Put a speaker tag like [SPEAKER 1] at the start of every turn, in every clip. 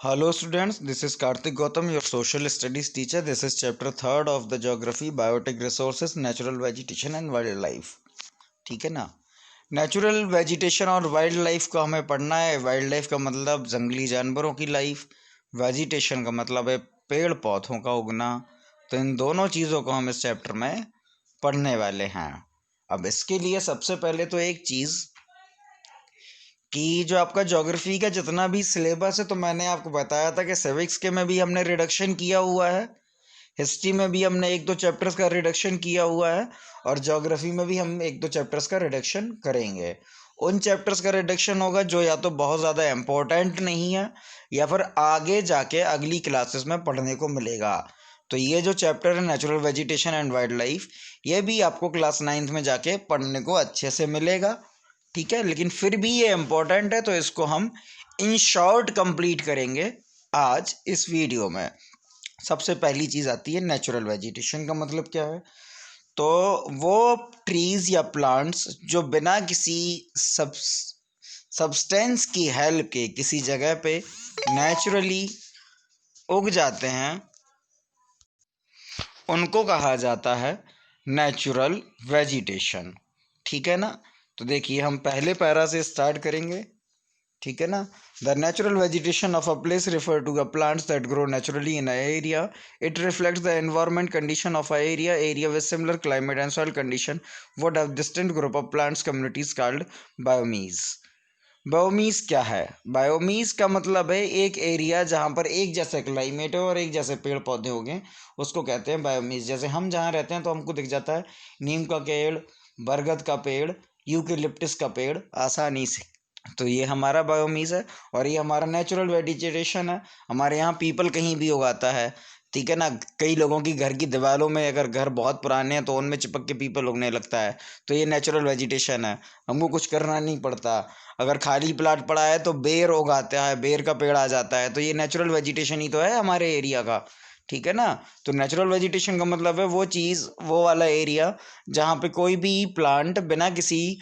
[SPEAKER 1] Hello students, this is Karthik Gautam, your social studies teacher. This is chapter 3rd of the geography, biotic resources, natural vegetation and wildlife. ठीक है ना। Natural vegetation और wild life को हमें पढ़ना है। Wild life का मतलब जंगली जानवरों की लाइफ, वेजिटेशन का मतलब है पेड़ पौधों का उगना। तो इन दोनों चीज़ों को हम इस चैप्टर में पढ़ने वाले हैं। अब इसके लिए सबसे पहले तो एक चीज़ कि जो आपका ज्योग्राफी का जितना भी सिलेबस है, तो मैंने आपको बताया था कि सिविक्स के में भी हमने रिडक्शन किया हुआ है, हिस्ट्री में भी हमने एक दो चैप्टर्स का रिडक्शन किया हुआ है, और ज्योग्राफी में भी हम एक दो चैप्टर्स का रिडक्शन करेंगे। उन चैप्टर्स का रिडक्शन होगा जो या तो बहुत ज़्यादा इम्पोर्टेंट नहीं है या फिर आगे जाके अगली क्लासेस में पढ़ने को मिलेगा। तो ये जो चैप्टर है natural vegetation and wild life, ये भी आपको क्लास 9th में जाके पढ़ने को अच्छे से मिलेगा। ठीक है, लेकिन फिर भी ये इम्पोर्टेंट है, तो इसको हम इन शॉर्ट कंप्लीट करेंगे आज इस वीडियो में। सबसे पहली चीज़ आती है नेचुरल वेजिटेशन का मतलब क्या है। तो वो ट्रीज या प्लांट्स जो बिना किसी सब्सटेंस की हेल्प के किसी जगह पे नेचुरली उग जाते हैं, उनको कहा जाता है नेचुरल वेजिटेशन। ठीक है ना। तो देखिए हम पहले पैरा से स्टार्ट करेंगे। ठीक है ना। The natural vegetation of a place refer to the plants that grow naturally in a area. It reflects the environment condition of a area with similar climate and soil condition would have distinct group of plants communities called biomes. Biomes क्या है? बायोमीज का मतलब है एक area जहाँ पर एक जैसा क्लाइमेट है और एक जैसे पेड़ पौधे हो गए, उसको कहते हैं बायोमीज। जैसे हम जहाँ रहते हैं तो हमको दिख जाता है नीम का पेड़, बरगद का पेड़, यूकेलिप्टस का पेड़ आसानी से। तो ये हमारा बायोमीज है और ये हमारा नेचुरल वेजिटेशन है। हमारे यहाँ पीपल कहीं भी उगाता है। ठीक है ना। कई लोगों की घर की दीवारों में, अगर घर बहुत पुराने हैं तो उनमें चिपक के पीपल उगने लगता है। तो ये नेचुरल वेजिटेशन है, हमको कुछ करना नहीं पड़ता। अगर खाली प्लाट पड़ा है तो बेर उगाता है, बेर का पेड़ आ जाता है। तो ये नेचुरल वेजिटेशन ही तो है हमारे एरिया का। ठीक है ना। तो नेचुरल वेजिटेशन का मतलब है वो चीज़, वो वाला एरिया जहाँ पे कोई भी प्लांट बिना किसी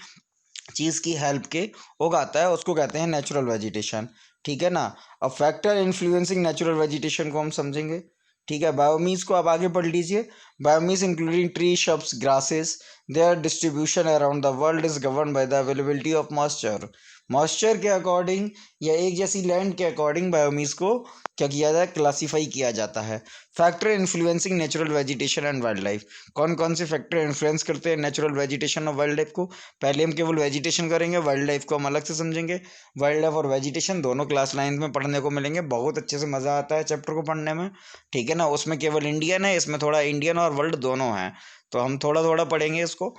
[SPEAKER 1] चीज़ की हेल्प के उगाता है, उसको कहते हैं नेचुरल वेजिटेशन। ठीक है ना। अब फैक्टर इन्फ्लुएंसिंग नेचुरल वेजिटेशन को हम समझेंगे। ठीक है, बायोमीज को आप आगे पढ़ लीजिए। Biomes including tree, shrubs, grasses, their distribution around the world is govern by the availability of moisture. Moisture के अकॉर्डिंग या एक जैसी लैंड के अकॉर्डिंग बायोमीज को क्या किया जाए, क्लासीफाई किया जाता है। Factor influencing natural vegetation and wild life. कौन कौन से फैक्टर इन्फ्लुएंस करते हैं नेचुरल वेजिटेशन और वाइल्ड लाइफ को? पहले हम केवल वेजिटेशन करेंगे, वाइल्ड लाइफ को हम अलग से समझेंगे। वाइल्ड लाइफ और वेजिटेशन दोनों क्लास 9th में पढ़ने को मिलेंगे, बहुत अच्छे से मज़ा आता है चैप्टर को पढ़ने में। ठीक है ना। उसमें केवल इंडियन है, इसमें थोड़ा इंडियन और वर्ल्ड दोनों हैं, तो हम थोड़ा थोड़ा पढ़ेंगे इसको।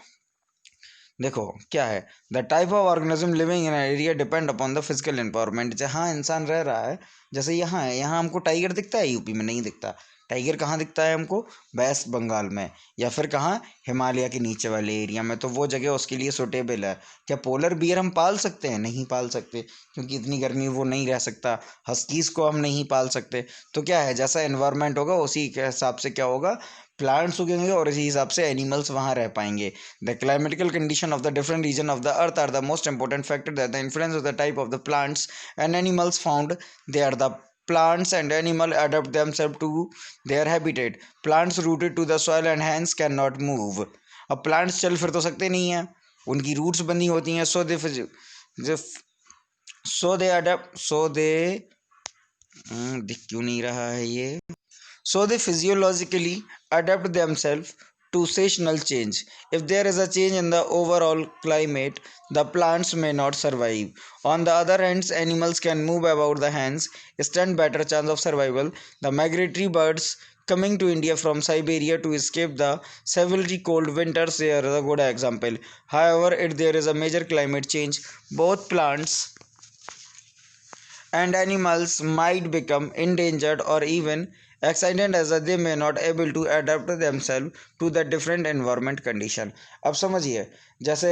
[SPEAKER 1] देखो क्या है, the type of organism living in area depend upon the physical environment. जहाँ इंसान रह रहा है, जैसे यहाँ है, यहाँ हमको टाइगर दिखता है, यूपी में नहीं दिखता। टाइगर कहाँ दिखता है हमको? वेस्ट बंगाल में, या फिर कहाँ, हिमालय के नीचे वाले एरिया में। तो वो जगह उसके लिए सुटेबल है। क्या पोलर बियर हम पाल सकते हैं? नहीं पाल सकते, क्योंकि इतनी गर्मी वो नहीं रह सकता। हस्कीज को हम नहीं पाल सकते। तो क्या है, जैसा एनवायरनमेंट होगा उसी के हिसाब से क्या होगा, प्लांट्स उगेंगे और इसी हिसाब से एनिमल्स वहाँ रह पाएंगे. The climatical condition of the different region of the earth are the most important factor that the influence of the type of the plants and animals found there. The plants and animal adapt themselves to their habitat. Plants rooted to the soil and hence cannot move. अब plants चल फिर तो सकते नहीं हैं, उनकी roots बनी होती हैं. so they adapt, दिख क्यों नहीं रहा है ये? So they physiologically adapt themselves to seasonal change. If there is a change in the overall climate, the plants may not survive. On the other hand, animals can move about the hens, stand better chance of survival. The migratory birds coming to India from Siberia to escape the severely cold winters are a good example. However, if there is a major climate change, both plants and animals might become endangered or even excited as they may not able to adapt themselves to the different environment condition. अब समझिए, जैसे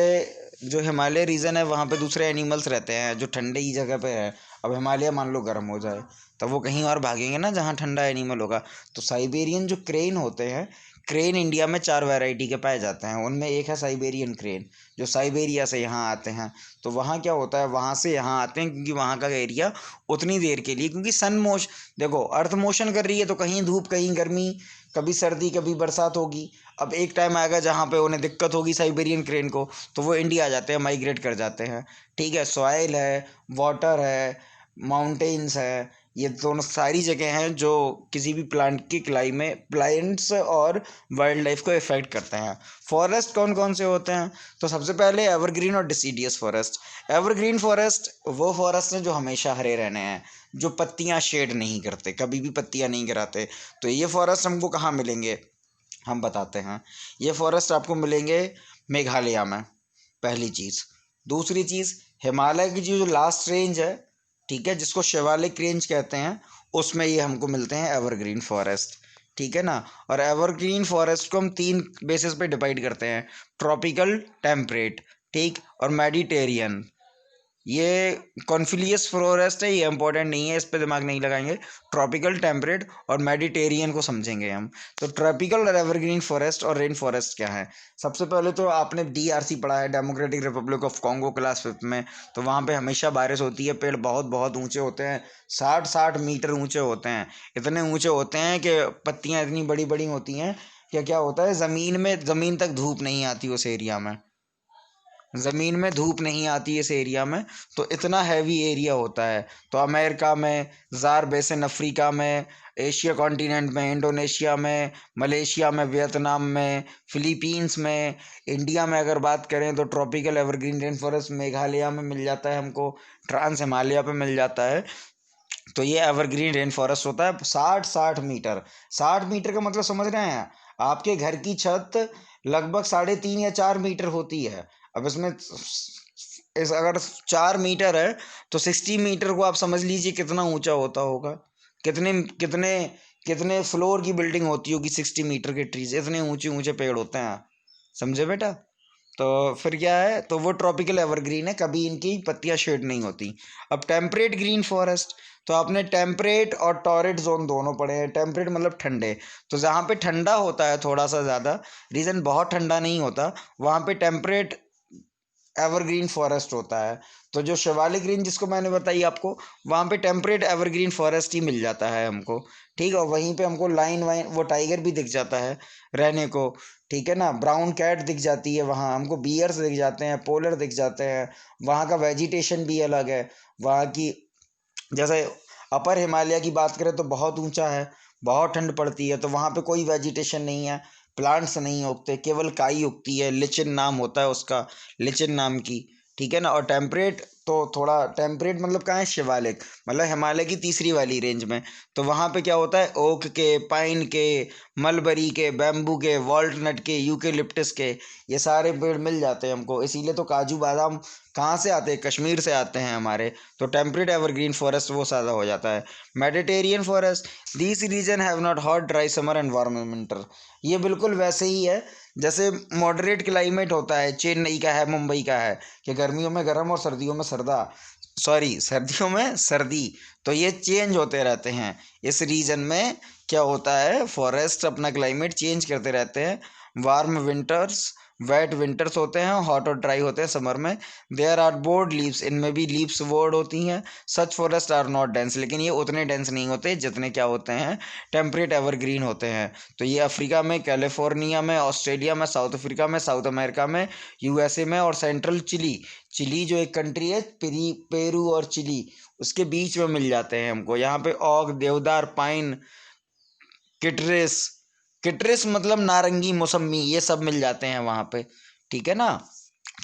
[SPEAKER 1] जो Himalaya reason है वहाँ पे दूसरे animals रहते हैं जो ठंडी जगह पे है, अब हिमालय मान लो गर्म हो जाए, तब वो कहीं और भागेंगे ना जहाँ ठंडा एनिमल होगा। तो साइबेरियन जो क्रेन होते हैं, क्रेन इंडिया में 4 वैरायटी के पाए जाते हैं। उनमें एक है साइबेरियन क्रेन, जो साइबेरिया से यहाँ आते हैं। तो वहाँ क्या होता है, वहाँ से यहाँ आते हैं क्योंकि वहाँ का एरिया उतनी देर के लिए, क्योंकि सन मोशन, देखो अर्थ मोशन कर रही है तो कहीं धूप कहीं गर्मी, कभी सर्दी कभी बरसात होगी। अब एक टाइम आएगा जहाँ पे उन्हें दिक्कत होगी साइबेरियन क्रेन को, तो वो इंडिया आ जाते हैं, माइग्रेट कर जाते हैं। ठीक है, सॉइल है, वाटर है, माउंटेन्स है, ये दोनों सारी जगह हैं जो किसी भी प्लांट की प्लांट्स और वाइल्ड लाइफ को इफेक्ट करते हैं। फॉरेस्ट कौन कौन से होते हैं, तो सबसे पहले एवरग्रीन और डिसीडियस फॉरेस्ट। एवरग्रीन फॉरेस्ट वो फॉरेस्ट हैं जो हमेशा हरे रहने हैं, जो पत्तियां शेड नहीं करते, कभी भी पत्तियां नहीं गिराते। तो ये फॉरेस्ट हमको कहाँ मिलेंगे, हम बताते हैं। ये फॉरेस्ट आपको मिलेंगे मेघालय में, पहली चीज़। दूसरी चीज़, हिमालय की जो लास्ट रेंज है, ठीक है, जिसको शिवालिक रेंज कहते हैं, उसमें ये हमको मिलते हैं एवरग्रीन फॉरेस्ट। ठीक है ना। और एवरग्रीन फॉरेस्ट को हम 3 बेसिस पे डिवाइड करते हैं, ट्रॉपिकल, टेम्परेट, ठीक, और मेडिटेरियन। ये कॉन्फिलियस फॉरेस्ट है, ये इंपॉर्टेंट नहीं है, इस पे दिमाग नहीं लगाएंगे। ट्रॉपिकल, टेम्परेट और मेडिटेरियन को समझेंगे हम। तो ट्रॉपिकल और एवरग्रीन फॉरेस्ट और रेन फॉरेस्ट क्या है। सबसे पहले तो आपने DRC पढ़ा है, democratic Republic of Congo, class 5 में। तो वहाँ पे हमेशा बारिश होती है, पेड़ बहुत बहुत ऊंचे होते हैं, 60-60 मीटर ऊंचे होते हैं। इतने ऊंचे होते हैं कि पत्तियाँ इतनी बड़ी बड़ी होती हैं कि क्या होता है, ज़मीन तक धूप नहीं आती उस एरिया में, ज़मीन में धूप नहीं आती इस एरिया में। तो इतना हैवी एरिया होता है। तो अमेरिका में, जार बेसिन अफ्रीका में, एशिया कॉन्टिनेंट में, इंडोनेशिया में, मलेशिया में, वियतनाम में, फिलीपींस में, इंडिया में अगर बात करें तो tropical evergreen rain forest Meghalaya में मिल जाता है हमको, ट्रांस हिमालय पे मिल जाता है। तो ये एवरग्रीन रेन फॉरेस्ट होता है 60-60 मीटर। 60 मीटर का मतलब समझ रहे हैं, आपके घर की छत लगभग 3.5 या 4 मीटर होती है। अब इसमें अगर 4 मीटर है तो 60 मीटर को आप समझ लीजिए कितना ऊंचा होता होगा, कितने कितने कितने फ्लोर की बिल्डिंग होती होगी। 60 मीटर के ट्रीज, इतने ऊंचे ऊंचे पेड़ होते हैं, समझे बेटा। तो फिर क्या है, तो वो ट्रॉपिकल एवरग्रीन है, कभी इनकी पत्तियां शेड नहीं होती। अब टेम्परेट ग्रीन फॉरेस्ट, तो आपने टेम्परेट और टॉरेट जोन दोनों पढ़े हैं। टेम्परेट मतलब ठंडे, तो जहाँ पे ठंडा होता है थोड़ा सा ज़्यादा, रीज़न बहुत ठंडा नहीं होता, वहाँ पे टेम्परेट एवरग्रीन फॉरेस्ट होता है। तो जो शिवालिक रेंज जिसको मैंने बताई आपको, वहाँ पे टेम्परेट एवरग्रीन फॉरेस्ट ही मिल जाता है हमको। ठीक है, और वहीं पे हमको लाइन वाइन वो टाइगर भी दिख जाता है रहने को। ठीक है ना, ब्राउन कैट दिख जाती है वहाँ हमको, बियर्स दिख जाते हैं, पोलर दिख जाते हैं। वहाँ का वेजिटेशन भी अलग है वहाँ की। जैसे अपर हिमालय की बात करें तो बहुत ऊंचा है, बहुत ठंड पड़ती है, तो वहाँ पे कोई वेजिटेशन नहीं है, प्लांट्स नहीं उगते, केवल काई उगती है, लिचिन नाम होता है उसका, लिचिन नाम की। ठीक है ना। और टेम्परेट, तो थोड़ा टेम्परेट मतलब कहाँ है, शिवालिक, मतलब हिमालय की तीसरी वाली रेंज में। तो वहाँ पे क्या होता है, ओक के, पाइन के, मलबरी के, बैम्बू के, वॉल्टनट के, यूकेलिप्टस के, ये सारे पेड़ मिल जाते हैं हमको। इसीलिए तो काजू बादाम कहाँ से आते हैं, कश्मीर से आते हैं हमारे। तो टेम्परेट एवरग्रीन फॉरेस्ट वो ज़्यादा हो जाता है। Mediterranean forest, this region have not hot dry summer and warm winter. ये बिल्कुल वैसे ही है जैसे मॉडरेट क्लाइमेट होता है, चेन्नई का है, मुंबई का है, कि गर्मियों में गर्म और सर्दियों में सर्दियों में सर्दी। तो ये चेंज होते रहते हैं। इस रीजन में क्या होता है, फॉरेस्ट अपना क्लाइमेट चेंज करते रहते हैं। वार्म विंटर्स, वेट विंटर्स होते हैं, हॉट और ड्राई होते हैं समर में। देयर आर बोर्ड लीव्स, इनमें भी लीव्स बोर्ड होती हैं। सच फॉरेस्ट आर नॉट डेंस, लेकिन ये उतने डेंस नहीं होते जितने क्या होते हैं, टेम्परेट एवरग्रीन होते हैं। तो ये अफ्रीका में, कैलिफोर्निया में, ऑस्ट्रेलिया में, साउथ अफ्रीका में, साउथ अमेरिका में, USA में, और सेंट्रल चिली, चिली जो एक कंट्री है, पेरू और चिली, उसके बीच में मिल जाते हैं हमको। यहाँ पे ओक, देवदार, पाइन, किटरिस, किटरिस मतलब नारंगी, मौसमी, ये सब मिल जाते हैं वहाँ पे। ठीक है ना।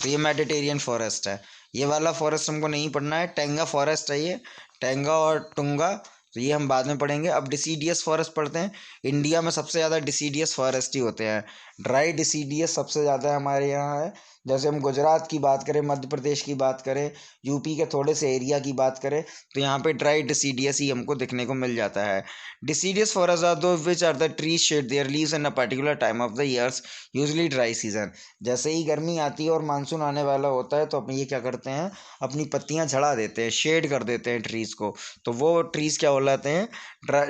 [SPEAKER 1] तो ये मेडिटेरियन फॉरेस्ट है। ये वाला फॉरेस्ट हमको नहीं पढ़ना है, टेंगा फॉरेस्ट है ये, टेंगा और टुंगा, तो ये हम बाद में पढ़ेंगे। अब डिसीडियस फॉरेस्ट पढ़ते हैं। इंडिया में सबसे ज़्यादा डिसीडियस फॉरेस्ट ही होते हैं। ड्राई डिसीडियस सबसे ज़्यादा हमारे यहाँ है, जैसे हम गुजरात की बात करें, मध्य प्रदेश की बात करें, यूपी के थोड़े से एरिया की बात करें, तो यहाँ पे ड्राई डिसीडियस ही हमको देखने को मिल जाता है। Deciduous forest are those which are the trees shed their leaves in a particular time of the years, usually dry season. जैसे ही गर्मी आती है और मानसून आने वाला होता है तो अपने ये क्या करते हैं, अपनी पत्तियां झड़ा देते हैं, शेड कर देते हैं ट्रीज को, तो वो ट्रीज क्या कहलाते हैं,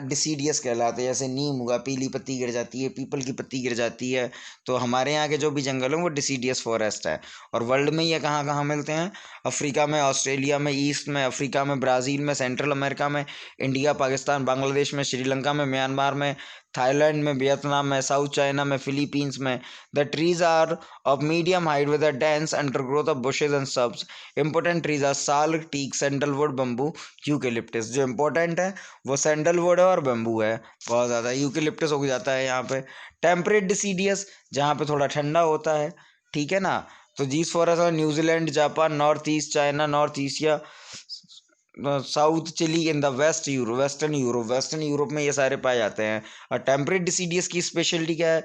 [SPEAKER 1] डिसीडियस कहलाते हैं। जैसे नीम हुआ, पीली पत्ती गिर जाती है, पीपल की पत्ती गिर जाती है, तो हमारे यहाँ के जो भी जंगल हैं वो डिसीडियस फॉरेस्ट है। और वर्ल्ड में ये कहाँ कहाँ मिलते हैं, अफ्रीका में, ऑस्ट्रेलिया में, ईस्ट में अफ्रीका में, ब्राज़ील में, सेंट्रल अमेरिका में, इंडिया, पाकिस्तान, बांग्लादेश में, श्रीलंका में, म्यांमार में, थाईलैंड में, वियतनाम में, साउथ चाइना में, फिलीपींस में। The trees are of medium height with a dense undergrowth of bushes and shrubs. Important trees are sal, teak, sandalwood, bamboo, eucalyptus. जो इंपॉर्टेंट है वो सैंडलवुड है और बम्बू है, बहुत ज़्यादा। यूकेलिप्टस हो जाता है यहाँ पे। टेम्परेट डिसीडियस, जहाँ पे थोड़ा ठंडा होता है, ठीक है ना। तो जीस फॉरेस्ट है New Zealand, Japan, North East China, North Asia, South Chile in the Western Europe में ये सारे पाए जाते हैं। और टेम्परेट डिसीडियस की स्पेशलिटी क्या है,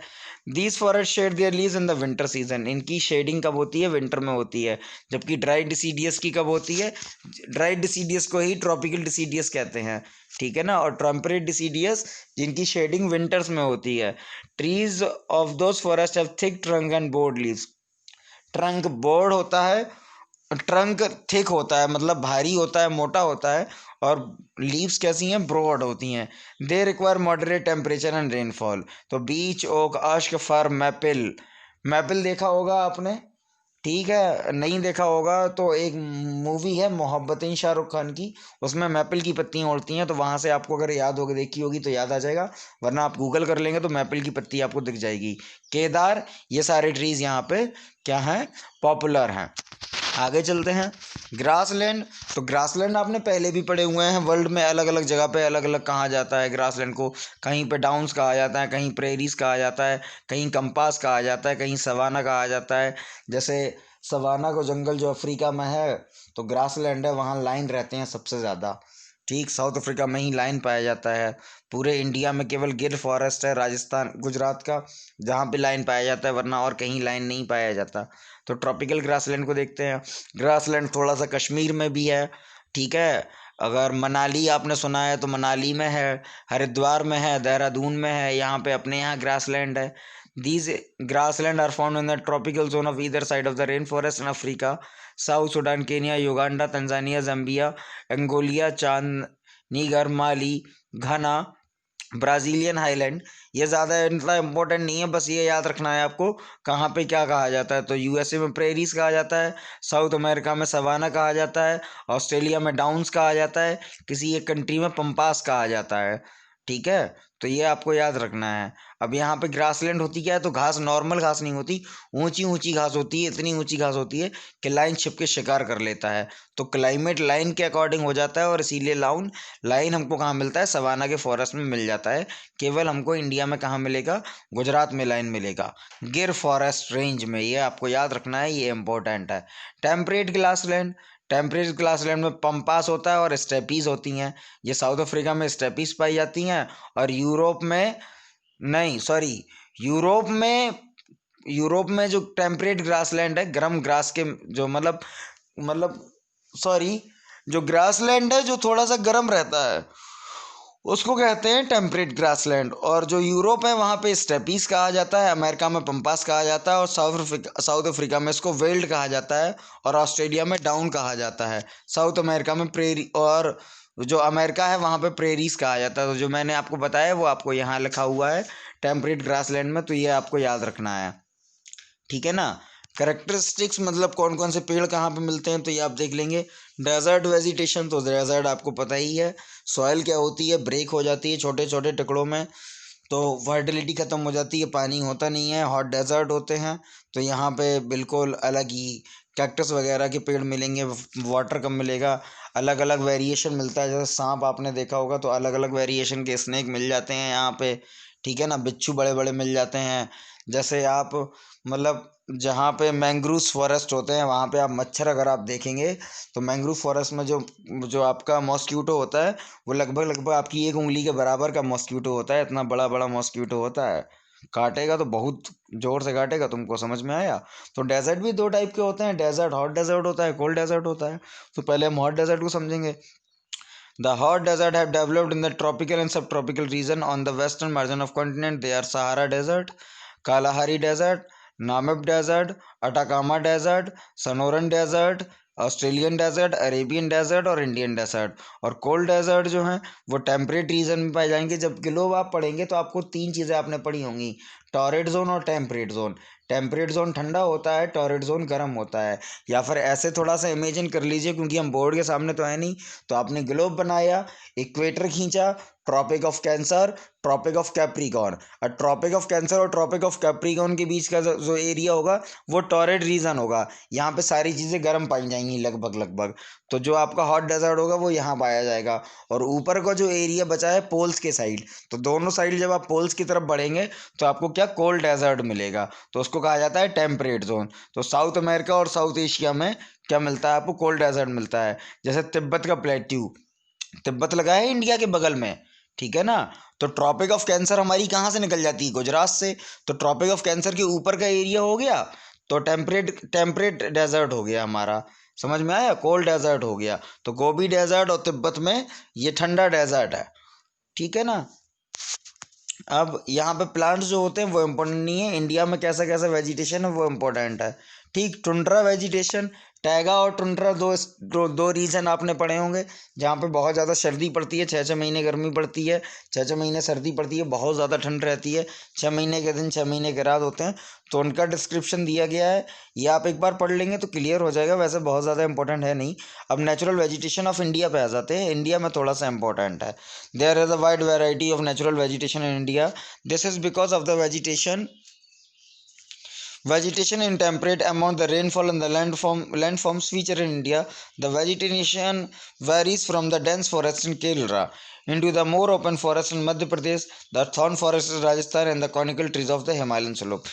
[SPEAKER 1] these forest shade their leaves in the winter season. इनकी शेडिंग कब होती है, विंटर में होती है। जबकि ड्राई डिसीडियस की कब होती है, ड्राई डिसीडियस को ही ट्रॉपिकल डिसीडियस कहते हैं, ठीक है ना। और टेम्परेट डिसीडियस जिनकी शेडिंग विंटर्स में होती है। Trees of those forest have thick trunk and board leaves. Trunk board होता है, ट्रंक थिक होता है मतलब भारी होता है, मोटा होता है, और लीव्स कैसी हैं, ब्रॉड होती हैं। They require moderate temperature and rainfall. तो बीच ओक, अश्क, फर, मैपिल। मैपिल देखा होगा आपने, ठीक है। नहीं देखा होगा तो एक मूवी है मोहब्बतें शाहरुख खान की, उसमें मैपिल की पत्तियां उड़ती हैं, तो वहां से आपको अगर याद होगी, देखी होगी तो याद आ जाएगा, वरना आप गूगल कर लेंगे तो मैपिल की पत्ती आपको दिख जाएगी। केदार, ये सारे ट्रीज यहाँ पे क्या हैं, पॉपुलर हैं। आगे चलते हैं, ग्रासलैंड। तो ग्रासलैंड आपने पहले भी पढ़े हुए हैं, वर्ल्ड में अलग अलग जगह पे अलग अलग कहा जाता है ग्रासलैंड को। कहीं पे डाउन्स कहा जाता है, कहीं प्रेरीज कहा जाता है, कहीं कंपास कहा जाता है, कहीं सवाना कहा जाता है। जैसे सवाना को जंगल जो अफ्रीका में है, तो ग्रासलैंड है वहाँ लाइन रहते हैं सबसे ज़्यादा, ठीक। साउथ अफ्रीका में ही लाइन पाया जाता है। पूरे इंडिया में केवल गिर फॉरेस्ट है राजस्थान गुजरात का जहाँ पे लाइन पाया जाता है, वरना और कहीं लाइन नहीं पाया जाता। तो ट्रॉपिकल ग्रासलैंड को देखते हैं। ग्रासलैंड थोड़ा सा कश्मीर में भी है, ठीक है। अगर मनाली आपने सुना है तो मनाली में है, हरिद्वार में है, देहरादून में है, यहाँ पे अपने यहाँ ग्रासलैंड है। These grassland are found in the tropical zone of either side of the rain forest in Africa, South Sudan, Kenya, Uganda, Tanzania, Zambia, Angola, Chad, Niger, माली, घना, ब्राज़ीलियन हाईलैंड। ये ज़्यादा इतना इम्पोर्टेंट नहीं है, बस ये याद रखना है आपको कहाँ पे क्या कहा जाता है। तो यूएसए में प्रेरीज कहा जाता है, साउथ अमेरिका में सवाना कहा जाता है, ऑस्ट्रेलिया में डाउन्स कहा जाता है, किसी एक कंट्री में पंपास कहा जाता है, ठीक है। तो ये आपको याद रखना है। अब यहाँ पे ग्रासलैंड होती क्या है, तो घास नॉर्मल घास नहीं होती, ऊंची ऊंची घास होती है, इतनी ऊंची घास होती है कि लाइन छिप के शिकार कर लेता है। तो क्लाइमेट लाइन के अकॉर्डिंग हो जाता है, और इसीलिए लाइन हमको कहाँ मिलता है, सवाना के फॉरेस्ट में मिल जाता है। केवल हमको इंडिया में कहाँ मिलेगा, गुजरात में लाइन मिलेगा, गिर फॉरेस्ट रेंज में। ये आपको याद रखना है, ये इंपॉर्टेंट है। टेम्परेट ग्रासलैंड, टेम्परेट ग्रासलैंड में पंपास होता है और स्टेपीज होती हैं। ये साउथ अफ्रीका में स्टेपीज पाई जाती हैं, और यूरोप में, नहीं सॉरी, यूरोप में, यूरोप में जो टेम्परेट ग्रासलैंड है, गर्म ग्रास के जो मतलब सॉरी, जो ग्रासलैंड है जो थोड़ा सा गर्म रहता है उसको कहते हैं टेम्परेट ग्रासलैंड। और जो यूरोप है वहाँ पे स्टेपीज कहा जाता है, अमेरिका में पंपास कहा जाता है, और साउथ अफ्रीका में इसको वेल्ड कहा जाता है, और ऑस्ट्रेलिया में डाउन कहा जाता है। साउथ अमेरिका में प्रेरी, और जो अमेरिका है वहाँ पे प्रेरीज कहा जाता है। तो जो मैंने आपको बताया वो आपको यहाँ लिखा हुआ है टेम्परेट ग्रासलैंड में, तो ये आपको याद रखना है, ठीक है ना। करेक्टरिस्टिक्स मतलब कौन कौन से पेड़ कहाँ पे मिलते हैं, तो ये आप देख लेंगे। डेजर्ट वेजिटेशन, तो डेजर्ट आपको पता ही है, सॉइल क्या होती है, ब्रेक हो जाती है छोटे छोटे टुकड़ों में, तो फर्टिलिटी ख़त्म हो जाती है, पानी होता नहीं है, हॉट डेजर्ट होते हैं। तो यहाँ पे बिल्कुल अलग ही कैक्टस वगैरह के पेड़ मिलेंगे, वाटर कम मिलेगा, अलग अलग वेरिएशन मिलता है। जैसे सांप आपने देखा होगा, तो अलग अलग वेरिएशन के स्नेक मिल जाते हैं यहाँ पे, ठीक है ना। बिच्छू बड़े बड़े मिल जाते हैं। जैसे आप मतलब जहाँ पे मैंग्रूव फॉरेस्ट होते हैं वहाँ पे आप मच्छर अगर आप देखेंगे, तो मैंग्रूव फॉरेस्ट में जो जो आपका मॉस्क्यूटो होता है वो लगभग लगभग आपकी एक उंगली के बराबर का मॉस्क्यूटो होता है, इतना बड़ा बड़ा मॉस्क्यूटो होता है, काटेगा तो बहुत जोर से काटेगा, तुमको समझ में आया। तो डेजर्ट भी दो टाइप के होते हैं, डेजर्ट हॉट डेजर्ट होता है, कोल्ड डेजर्ट होता है। तो पहले हम हॉट डेजर्ट को समझेंगे। The hot desert have developed in the tropical and subtropical region on the western margin of continent. They are Sahara Desert, Kalahari Desert, Namib Desert, Atacama Desert, Sonoran Desert, Australian desert, Arabian desert और Indian desert. और cold desert जो है वो temperate region में पाए जाएंगे। जब globe आप पढ़ेंगे तो आपको तीन चीज़ें आपने पढ़ी होंगी, टॉरेट जोन और टेम्परेट जोन। टेम्परेट जोन ठंडा होता है, टॉरेट जोन गर्म होता है। या फिर ऐसे थोड़ा सा इमेजिन कर लीजिए, क्योंकि हम बोर्ड के सामने तो है नहीं, तो आपने ग्लोब बनाया, इक्वेटर खींचा, Tropic of Cancer, Tropic of Capricorn. और ट्रॉपिक ऑफ कैंसर और ट्रॉपिक ऑफ कैप्रिकॉर्न के बीच का जो एरिया होगा वो टॉरेट रीजन होगा। यहाँ पे सारी चीज़ें गर्म पाई जाएंगी लगभग लगभग। तो जो आपका हॉट डेजर्ट होगा वो यहाँ पाया जाएगा। और ऊपर का जो एरिया बचा है पोल्स के साइड, तो दोनों साइड जब आप पोल्स की तरफ बढ़ेंगे तो आपको क्या कोल्ड डेजर्ट मिलेगा, तो उसको कहा जाता है टेम्परेट जोन। तो साउथ अमेरिका और साउथ एशिया में क्या मिलता है आपको, कोल्ड डेजर्ट मिलता है। जैसे तिब्बत का प्लेट्यू, तिब्बत लगा है इंडिया के बगल में, ठीक है ना। तो ट्रॉपिक ऑफ कैंसर हमारी कहाँ से निकल जाती है, गुजरात से। तो ट्रॉपिक ऑफ कैंसर के ऊपर का एरिया हो गया तो टेम्परेट डेजर्ट हो गया हमारा, समझ में आया, कोल्ड डेजर्ट हो गया। तो गोबी डेजर्ट और तिब्बत में ये ठंडा डेजर्ट है, ठीक है ना। अब यहाँ पे प्लांट्स जो होते हैं वो इम्पोर्टेंट नहीं है, इंडिया में कैसा कैसा वेजिटेशन है वो इम्पोर्टेंट है। ठीक, टुंड्रा वेजिटेशन, टैगा और टुंड्रा दो रीजन आपने पढ़े होंगे, जहाँ पे बहुत ज़्यादा सर्दी पड़ती है, 6 6 महीने गर्मी पड़ती है, 6 6 महीने सर्दी पड़ती है, बहुत ज़्यादा ठंड रहती है, 6 महीने के दिन 6 महीने के रात होते हैं। तो उनका डिस्क्रिप्शन दिया गया है, ये आप एक बार पढ़ लेंगे तो क्लियर हो जाएगा, वैसे बहुत ज़्यादा इंपॉर्टेंट है नहीं। अब नेचुरल वेजिटेशन ऑफ इंडिया पे आ जाते हैं, इंडिया में थोड़ा सा इंपॉर्टेंट है। There is a wide variety of natural vegetation in India. This is because of the vegetation in temperate amount, the rainfall and the landforms feature in India. The vegetation varies from the dense forest in Kerala into the more open forest in Madhya Pradesh, the thorn forest in Rajasthan, and the conical trees of the Himalayan slope.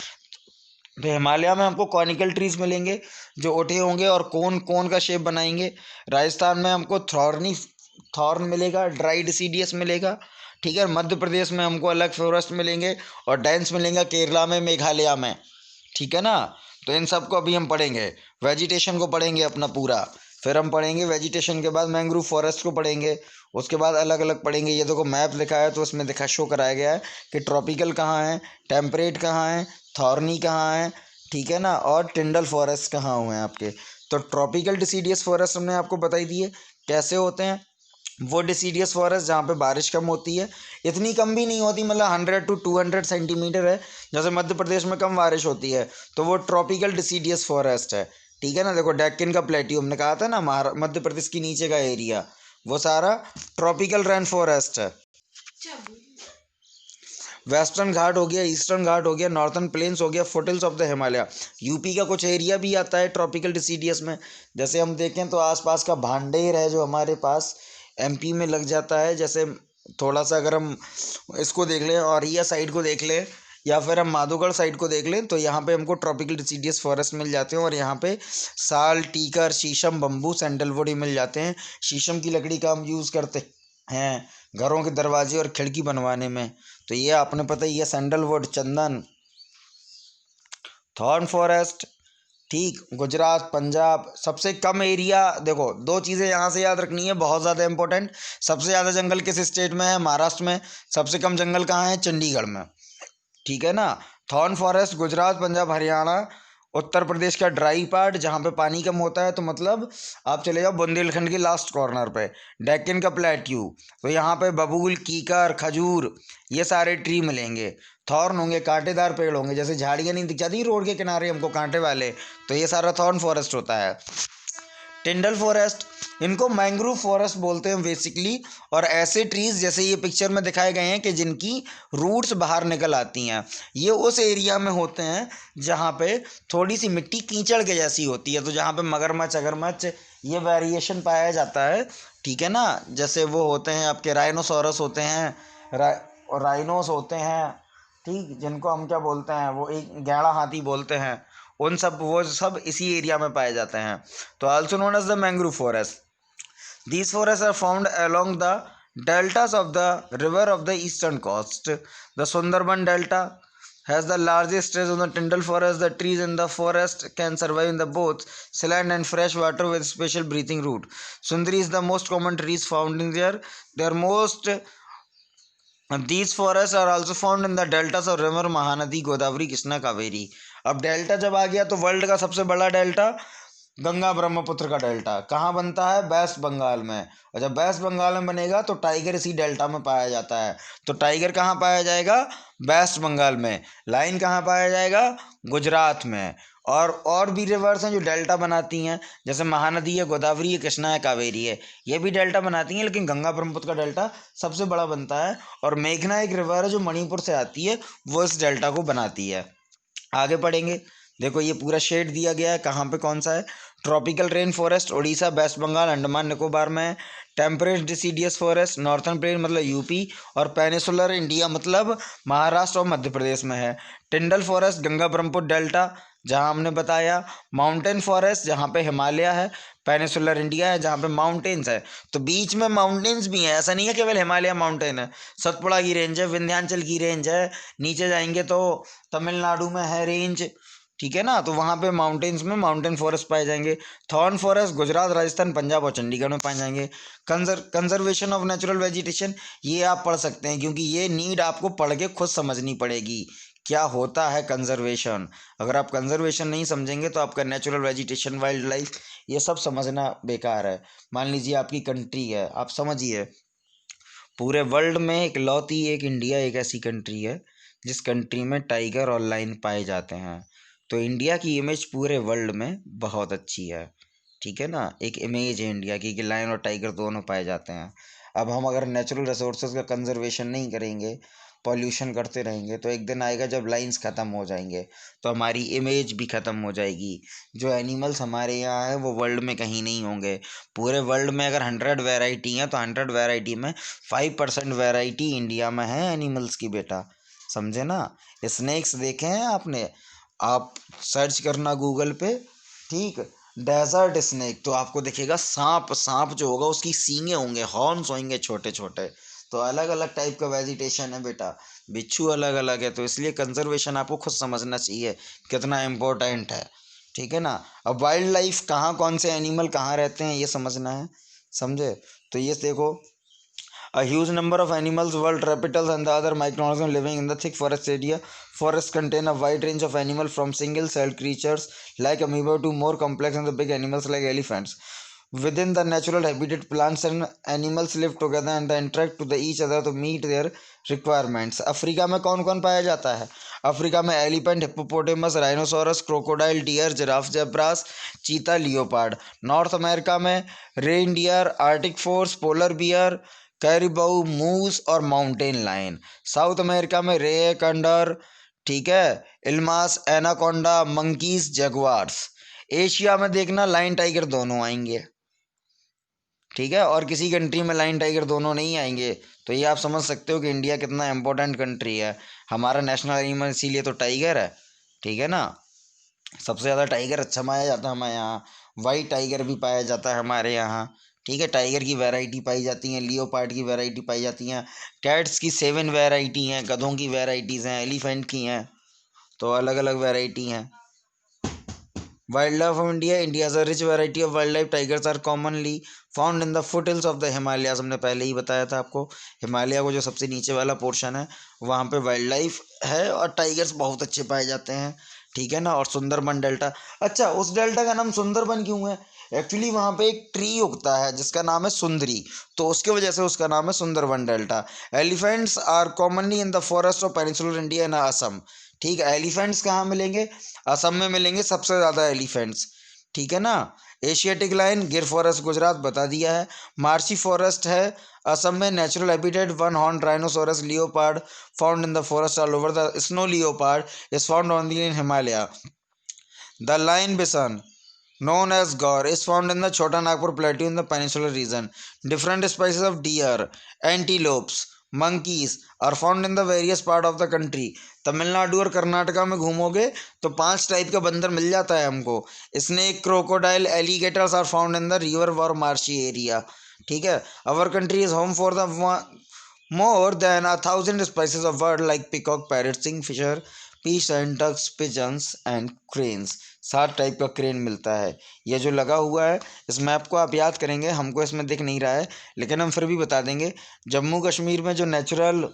[SPEAKER 1] तो हिमालय में हमको conical trees मिलेंगे जो उठे होंगे और कोन कोन का shape बनाएंगे। राजस्थान में हमको थॉर्न मिलेगा, ड्राई डिसीडियस मिलेगा, ठीक है। मध्य प्रदेश में हमको अलग फॉरेस्ट मिलेंगे और डेंस मिलेंगे केरला में, मेघालय में, ठीक है ना। तो इन सब को अभी हम पढ़ेंगे, वेजिटेशन को पढ़ेंगे अपना पूरा। फिर हम पढ़ेंगे वेजिटेशन के बाद मैंग्रोव फॉरेस्ट को पढ़ेंगे, उसके बाद अलग अलग पढ़ेंगे। ये देखो मैप लिखा है तो उसमें शो कराया गया है कि ट्रॉपिकल कहाँ है, टेम्परेट कहाँ है, थॉर्नी कहाँ है, ठीक है ना, और टिंडल फॉरेस्ट कहाँ हुए हैं आपके। तो ट्रॉपिकल डिसीडियस फॉरेस्ट हमने आपको बताई दिए कैसे होते हैं। वो डिसीडियस फॉरेस्ट जहाँ पे बारिश कम होती है, इतनी कम भी नहीं होती, मतलब 100 to 200 सेंटीमीटर है, जैसे मध्य प्रदेश में कम बारिश होती है, तो वो ट्रॉपिकल डिसीडियस फॉरेस्ट है, ठीक है ना। देखो डेक्कन का प्लेट्यू हमने कहा था ना, मध्य प्रदेश के नीचे का एरिया, वो सारा ट्रॉपिकल रेन फॉरेस्ट है। वेस्टर्न घाट हो गया, ईस्टर्न घाट हो गया, नॉर्थर्न प्लेन्स हो गया, foothills of the Himalaya. UP का कुछ एरिया भी आता है ट्रॉपिकल डिसीडियस में। जैसे हम देखें तो आसपास का भांडेर है जो हमारे पास एमपी में लग जाता है। जैसे थोड़ा सा अगर हम इसको देख लें, औरिया साइड को देख लें, या फिर हम माधोगढ़ साइड को देख लें, तो यहाँ पे हमको ट्रॉपिकल डिसीडियस फॉरेस्ट मिल जाते हैं। और यहाँ पे साल, टीकर, शीशम, बम्बू, सैंडलवुड ही मिल जाते हैं। शीशम की लकड़ी का हम यूज़ करते हैं घरों के दरवाजे और खिड़की बनवाने में, तो ये आपने पता ही है। सैंडलवुड, चंदन, थॉर्न फॉरेस्ट, ठीक। गुजरात, पंजाब, सबसे कम एरिया, देखो दो चीज़ें यहाँ से याद रखनी है बहुत ज़्यादा इंपॉर्टेंट। सबसे ज़्यादा जंगल किस स्टेट में है, महाराष्ट्र में। सबसे कम जंगल कहाँ है, चंडीगढ़ में, ठीक है ना। थॉर्न फॉरेस्ट गुजरात, पंजाब, हरियाणा, उत्तर प्रदेश का ड्राई पार्ट जहाँ पे पानी कम होता है, तो मतलब आप चले जाओ बुंदेलखंड के लास्ट कॉर्नर पे। डेक्कन का प्लेट्यू, तो यहाँ पे बबूल, कीकर, खजूर, ये सारे ट्री मिलेंगे। थॉर्न होंगे, कांटेदार पेड़ होंगे, जैसे झाड़ियाँ नहीं दिख जाती रोड के किनारे हमको कांटे वाले, तो ये सारा थॉर्न फॉरेस्ट होता है। टिंडल फॉरेस्ट, इनको मैंग्रोव फॉरेस्ट बोलते हैं बेसिकली। और ऐसे ट्रीज जैसे ये पिक्चर में दिखाए गए हैं कि जिनकी रूट्स बाहर निकल आती हैं, ये उस एरिया में होते हैं जहाँ पे थोड़ी सी मिट्टी कीचड़ के जैसी होती है, तो जहाँ पे मगरमच्छ, अगरमच्छ, ये वेरिएशन पाया जाता है, ठीक है ना। जैसे वो होते हैं आपके राइनोसोरस होते हैं, राइनोस होते हैं, ठीक, जिनको हम क्या बोलते हैं, वो एक गैड़ा हाथी बोलते हैं, उन सब वो सब इसी एरिया में पाए जाते हैं। तो also known as the mangrove forest. These forest are found along the deltas of the river of the eastern coast, the Sundarban delta has the largest range on the Tyndall forest. The trees in the forest can survive in the both saline and fresh water with special breathing route. Sundari is the most common trees found in there. They are most these forests are also found in the deltas of river Mahanadi Godavari Krishna Kaveri. अब delta जब आ गया तो world का सबसे बड़ा delta Ganga Brahmaputra का delta कहाँ बनता है? वेस्ट बंगाल में. और जब वेस्ट बंगाल में बनेगा तो टाइगर इसी डेल्टा में पाया जाता है. तो टाइगर कहाँ पाया जाएगा? वेस्ट बंगाल में. लाइन कहाँ पाया जाएगा? गुजरात में. और भी रिवर्स हैं जो डेल्टा बनाती हैं, जैसे महानदी है, गोदावरी है, कृष्णा है, कावेरी है, ये भी डेल्टा बनाती हैं, लेकिन गंगा ब्रह्मपुत्र का डेल्टा सबसे बड़ा बनता है. और मेघना एक रिवर है जो मणिपुर से आती है, वो इस डेल्टा को बनाती है. आगे पढ़ेंगे. देखो ये पूरा शेड दिया गया है, कहाँ पे कौन सा है. Tropical rain forest Orissa, West Bengal, Andaman Nicobar में है. Temperate deciduous forest northern plain मतलब यूपी और पेनिसुलर इंडिया मतलब महाराष्ट्र और मध्य प्रदेश में है. Tidal forest Ganga Brahmaputra delta जहाँ हमने बताया. माउंटेन फॉरेस्ट जहाँ पे हिमालय है. पेनिसुलर इंडिया है जहाँ पे माउंटेन्स है. तो बीच में माउंटेन्स भी हैं, ऐसा नहीं है केवल हिमालय माउंटेन है. सतपुड़ा की रेंज है, विंध्याचल की रेंज है, नीचे जाएंगे तो तमिलनाडु में है रेंज. ठीक है ना. तो वहाँ पे माउंटेन्स में माउंटेन फॉरेस्ट पाए जाएंगे. थॉर्न फॉरेस्ट गुजरात, राजस्थान, पंजाब और चंडीगढ़ में पाए जाएंगे. कंजर्वेशन ऑफ नेचुरल वेजिटेशन ये आप पढ़ सकते हैं, क्योंकि ये नीड आपको पढ़ के खुद समझनी पड़ेगी क्या होता है कंजर्वेशन. अगर आप कंजर्वेशन नहीं समझेंगे तो आपका नेचुरल वेजिटेशन, वाइल्ड लाइफ, ये सब समझना बेकार है. मान लीजिए आपकी कंट्री है, आप समझिए पूरे वर्ल्ड में इकलौती एक इंडिया एक ऐसी कंट्री है जिस कंट्री में टाइगर और लाइन पाए जाते हैं. तो इंडिया की इमेज पूरे वर्ल्ड में बहुत अच्छी है. ठीक है ना. एक इमेज है इंडिया की कि लायन और टाइगर दोनों पाए जाते हैं. अब हम अगर नेचुरल रिसोर्सेज का कंजर्वेशन नहीं करेंगे, पॉल्यूशन करते रहेंगे, तो एक दिन आएगा जब लाइंस ख़त्म हो जाएंगे तो हमारी इमेज भी ख़त्म हो जाएगी. जो एनिमल्स हमारे यहाँ हैं वो वर्ल्ड में कहीं नहीं होंगे. पूरे वर्ल्ड में अगर 100 वेराइटी हैं तो 100 वेराइटी में 5% वेराइटी इंडिया में है एनिमल्स की बेटा. समझे ना. स्नेक्स देखे हैं आपने? आप सर्च करना गूगल पे, ठीक, डेजर्ट स्नेक, तो आपको दिखेगा सांप. सांप जो होगा उसकी सींगे होंगे, हॉर्न्स होंगे छोटे छोटे. तो अलग अलग टाइप का वेजिटेशन है बेटा. बिच्छू अलग अलग है. तो इसलिए कंजर्वेशन आपको खुद समझना चाहिए कितना इम्पोर्टेंट है. ठीक है ना. अब वाइल्ड लाइफ कहाँ कौन से एनिमल कहाँ रहते हैं ये समझना है. समझे. तो ये देखो, a huge number of animals, world reptiles and the other microorganisms living in the thick forest area. Forests contain a wide range of animals from single-celled creatures like amoeba to more complex and the big animals like elephants. Within the natural habitat, plants and animals live together and they interact to each other to meet their requirements. Africa में कौन कौन पाया जाता है? Africa में elephant, hippopotamus, rhinoceros, crocodile, deer, giraffe, zebras, cheetah, leopard. North America में reindeer, arctic fox, polar bear, caribou, moose और mountain lion. South America में रे कंडर, ठीक है, Ilmas, anaconda, monkeys, jaguars. Asia में देखना लाइन टाइगर दोनों आएंगे. ठीक है. और किसी कंट्री में लाइन टाइगर दोनों नहीं आएंगे. तो ये आप समझ सकते हो कि इंडिया कितना इंपॉर्टेंट कंट्री है. हमारा नेशनल एनिमल इसीलिए तो टाइगर है. ठीक है ना. सबसे ज़्यादा टाइगर अच्छा पाया जाता है हमारे यहाँ. वाइट टाइगर भी पाया जाता है हमारे यहाँ. ठीक है. टाइगर की वैरायटी पाई जाती हैं, लियोपार्ड की वैरायटी पाई जाती हैं, कैट्स की 7 वैरायटी हैं, गधों की वैराइटीज़ हैं, एलिफेंट की हैं. तो अलग अलग वैरायटी हैं. Wild life of India. India is a rich variety of wild life. Tigers are commonly found in the foot hills of the Himalayas. हमने पहले ही बताया था आपको. हिमालय को जो सबसे नीचे वाला पोर्शन है वहाँ पे वाइल्ड लाइफ है और टाइगर्स बहुत अच्छे पाए जाते हैं. ठीक है ना. और सुंदरबन डेल्टा. अच्छा, उस डेल्टा का नाम सुंदरबन क्यों है? एक्चुअली वहाँ पे एक ट्री उगता है जिसका नाम है सुंदरी, तो उसके वजह से उसका नाम है Sundarban delta. Elephants are commonly in the forest of peninsular India in Assam. ठीक है. एलिफेंट्स कहाँ मिलेंगे? असम में मिलेंगे सबसे ज़्यादा एलिफेंट्स. ठीक है ना. Asiatic lion, Gir forest Gujarat बता दिया है. मार्शी फॉरेस्ट है असम में. Natural habitat, one horn rhinoceros leopard found in the forest all over. The snow leopard is found only in Himalaya. The lion bison known as gaur is found in the Chota Nagpur plateau in the peninsular region. Different species of deer, antelopes, monkeys are found in the various part of the country. Tamil Nadu और कर्नाटका में घूमोगे तो 5 type का बंदर मिल जाता है हमको. Snake, crocodile, alligators are found in the river और marshy area. ठीक है. Our country is home for the more than 1,000 species of bird like peacock, parrot, kingfisher, geese and ducks, pigeons and cranes, 7 type का crane मिलता है। ये जो लगा हुआ है इस मैप को आप याद करेंगे, हमको इसमें दिख नहीं रहा है लेकिन हम फिर भी बता देंगे। जम्मू कश्मीर में जो नेचुरल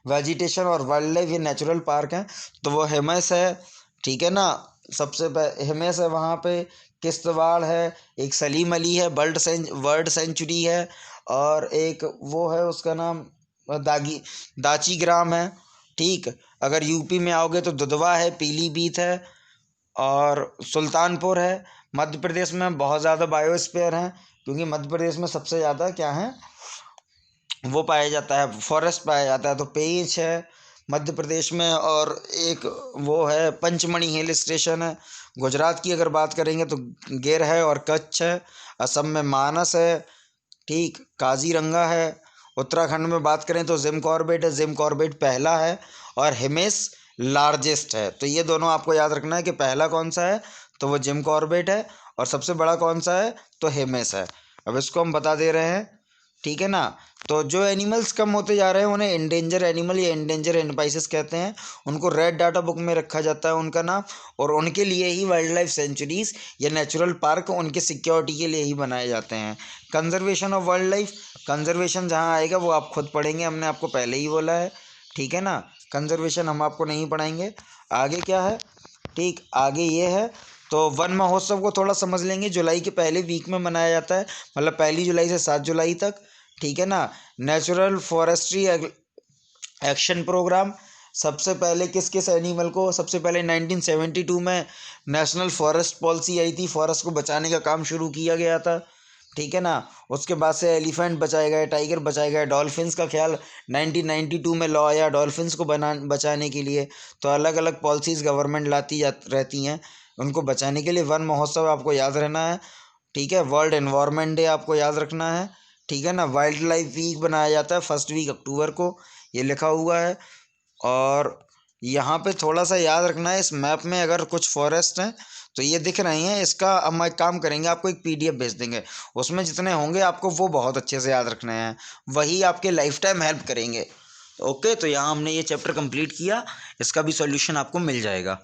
[SPEAKER 1] वेजिटेशन और वाइल्ड लाइफ, ये नेचुरल पार्क हैं, तो वो हिमेस है, ठीक है ना। सबसे हिमेस है, वहाँ पे किश्तवाड़ है, एक सलीम अली है, वर्ल्ड सेंचुरी है, और एक वो है उसका नाम दाची ग्राम है, ठीक। अगर यूपी में आओगे तो दुधवा है, पीलीभीत है और सुल्तानपुर है। मध्य प्रदेश में बहुत ज़्यादा बायोस्फीयर हैं, क्योंकि मध्य प्रदेश में सबसे ज़्यादा क्या है वो पाया जाता है, फॉरेस्ट पाया जाता है, तो पेंच है मध्य प्रदेश में, और एक वो है पंचमढ़ी हिल स्टेशन है। गुजरात की अगर बात करेंगे तो गिर है और कच्छ है। असम में मानस है, ठीक, काजीरंगा है। उत्तराखंड में बात करें तो जिम कॉर्बेट है, जिम कॉर्बेट पहला है और हिमेस लार्जेस्ट है। तो ये दोनों आपको याद रखना है कि पहला कौन सा है तो वो जिम कॉर्बेट है, और सबसे बड़ा कौन सा है तो हिमेस है। अब इसको हम बता दे रहे हैं, ठीक है ना। तो जो एनिमल्स कम होते जा रहे हैं उन्हें इंडेंजर एनिमल या इंडेंजर स्पीशीज कहते हैं। उनको रेड डाटा बुक में रखा जाता है उनका नाम, और उनके लिए ही वाइल्ड लाइफ सेंचुरीज या नेचुरल पार्क उनके सिक्योरिटी के लिए ही बनाए जाते हैं। Conservation of wild life, conservation जहाँ आएगा वो आप खुद पढ़ेंगे, हमने आपको पहले ही बोला है, ठीक है ना। कंजर्वेशन हम आपको नहीं पढ़ाएंगे। आगे क्या है, ठीक, आगे ये है। तो वन महोत्सव को थोड़ा समझ लेंगे। जुलाई के पहले वीक में मनाया जाता है, मतलब 1 जुलाई से 7 जुलाई तक, ठीक है ना। नेचुरल फॉरेस्ट्री एक्शन प्रोग्राम, सबसे पहले किस किस एनिमल को, सबसे पहले 1972 में नेशनल फॉरेस्ट पॉलिसी आई थी, फॉरेस्ट को बचाने का काम शुरू किया गया था, ठीक है ना। उसके बाद से एलिफेंट बचाए गए, टाइगर बचाए गए, डॉल्फिन्स का ख्याल 1992 में लॉ आया डॉल्फिन्स को बचाने के लिए। तो अलग अलग पॉलिसीज़ गवर्नमेंट रहती हैं उनको बचाने के लिए। वन महोत्सव आपको याद रहना है, ठीक है। वर्ल्ड एनवायरनमेंट डे आपको याद रखना है, ठीक है ना। वाइल्ड लाइफ वीक बनाया जाता है 1 वीक अक्टूबर को, ये लिखा हुआ है। और यहाँ पे थोड़ा सा याद रखना है, इस मैप में अगर कुछ फॉरेस्ट हैं तो ये दिख रही हैं, इसका हम एक काम करेंगे, आपको एक पीडीएफ भेज देंगे, उसमें जितने होंगे आपको वो बहुत अच्छे से याद रखने हैं, वही आपके लाइफ टाइम हेल्प करेंगे। ओके, तो यहाँ हमने ये चैप्टर कंप्लीट किया, इसका भी सॉल्यूशन आपको मिल जाएगा।